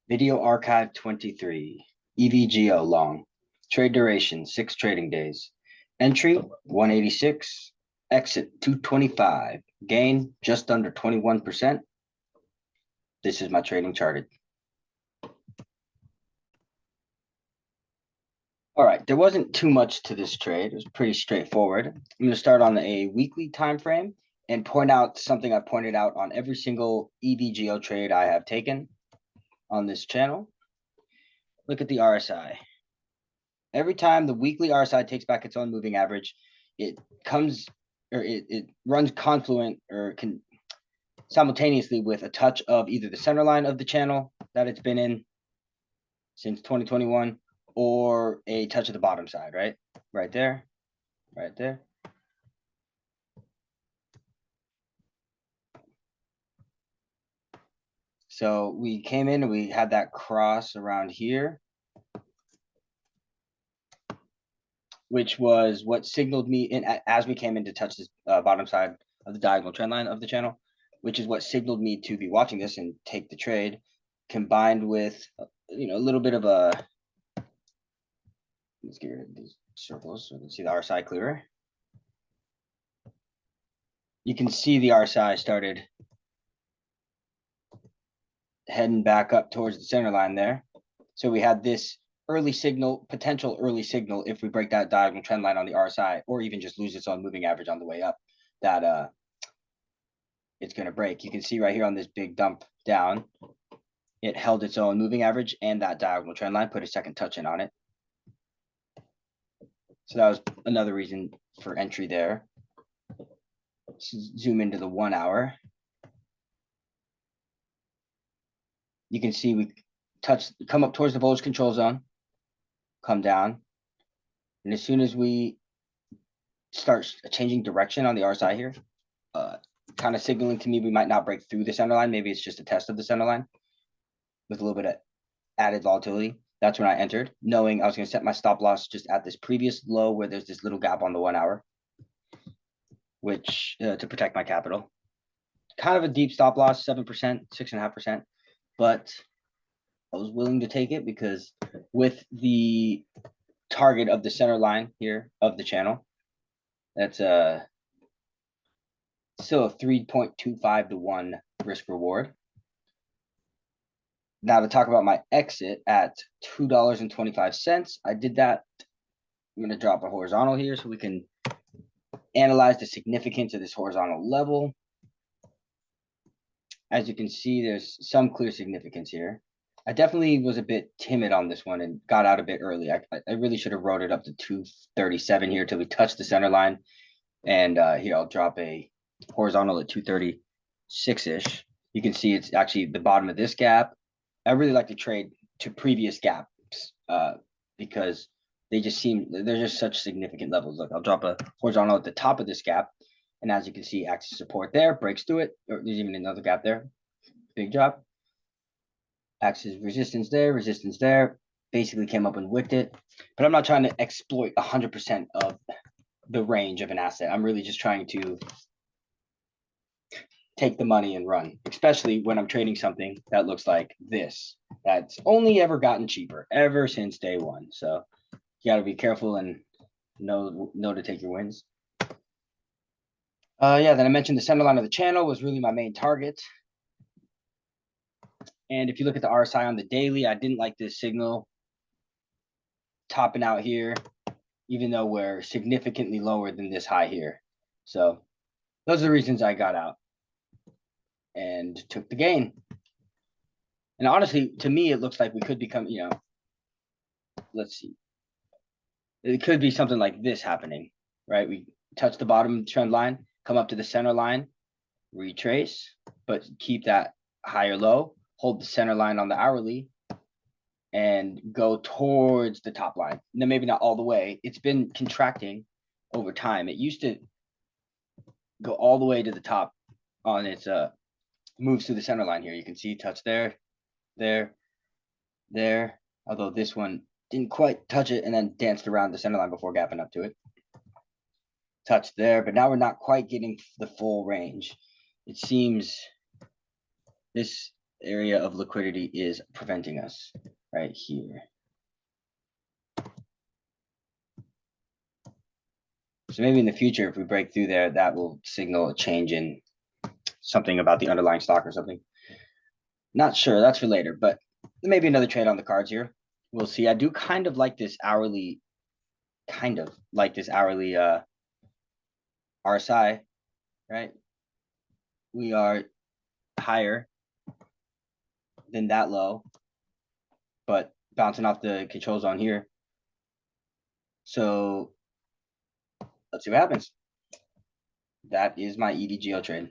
Video archive 23, EVGO long, trade duration 6 trading days, entry 186, exit 225, gain just under 21%. This is my trading charted. All right, there wasn't too much to this trade. It was pretty straightforward. I'm going to start on a weekly time frame and point out something I pointed out on every single EVGO trade I have taken on this channel. Look at the RSI. Every time the weekly RSI takes back its own moving average, it comes or it runs confluent or can simultaneously with a touch of either the center line of the channel that it's been in since 2021 or a touch of the bottom side, right? Right there, right there. So we came in and we had that cross around here, which was what signaled me in as we came in to touch this bottom side of the diagonal trend line of the channel, which is what signaled me to be watching this and take the trade, combined with, a little bit of a, let's get rid of these circles so we can see the RSI clearer. You can see the RSI started heading back up towards the center line there. So we had this early signal, potential early signal, if we break that diagonal trend line on the RSI, or even just lose its own moving average on the way up, that it's going to break. You can see right here on this big dump down, it held its own moving average and that diagonal trend line, put a second touch in on it. So that was another reason for entry there. Let's zoom into the 1 hour. You can see we come up towards the bullish control zone, come down. And as soon as we start changing direction on the RSI here, kind of signaling to me we might not break through the center line. Maybe it's just a test of the center line with a little bit of added volatility. That's when I entered, knowing I was going to set my stop loss just at this previous low where there's this little gap on the 1 hour, which to protect my capital. Kind of a deep stop loss, 7%, 6.5%, but I was willing to take it because with the target of the center line here of the channel, that's still a 3.25 to 1 risk reward. Now to talk about my exit at $2.25, I did that. I'm going to drop a horizontal here so we can analyze the significance of this horizontal level. As you can see, there's some clear significance here. I definitely was a bit timid on this one and got out a bit early. I really should have rode it up to 237 here till we touch the center line. And here I'll drop a horizontal at 236-ish. You can see it's actually the bottom of this gap. I really like to trade to previous gaps because they're just such significant levels. Look, I'll drop a horizontal at the top of this gap. And as you can see, acts as support there, breaks through it. Or there's even another gap there. Big drop. Acts as resistance there. Basically came up and wicked it. But I'm not trying to exploit 100% of the range of an asset. I'm really just trying to take the money and run, especially when I'm trading something that looks like this. That's only ever gotten cheaper ever since day one. So you got to be careful and know to take your wins. Then I mentioned the center line of the channel was really my main target. And if you look at the RSI on the daily, I didn't like this signal topping out here, even though we're significantly lower than this high here. So those are the reasons I got out and took the gain. And honestly, to me, it looks like we could become, let's see. It could be something like this happening, right? We touch the bottom trend line, come up to the center line, retrace, but keep that higher low, hold the center line on the hourly, and go towards the top line. Now, maybe not all the way. It's been contracting over time. It used to go all the way to the top on its moves through the center line here. You can see touch there. Although this one didn't quite touch it and then danced around the center line before gapping up to it. Touch there, but now we're not quite getting the full range. It seems this area of liquidity is preventing us right here. So maybe in the future, if we break through there, that will signal a change in something about the underlying stock or something. Not sure. That's for later, but maybe another trade on the cards here. We'll see. I do kind of like this hourly, RSI, right? We are higher than that low, but bouncing off the control zone here. So let's see what happens. That is my EVGO trade.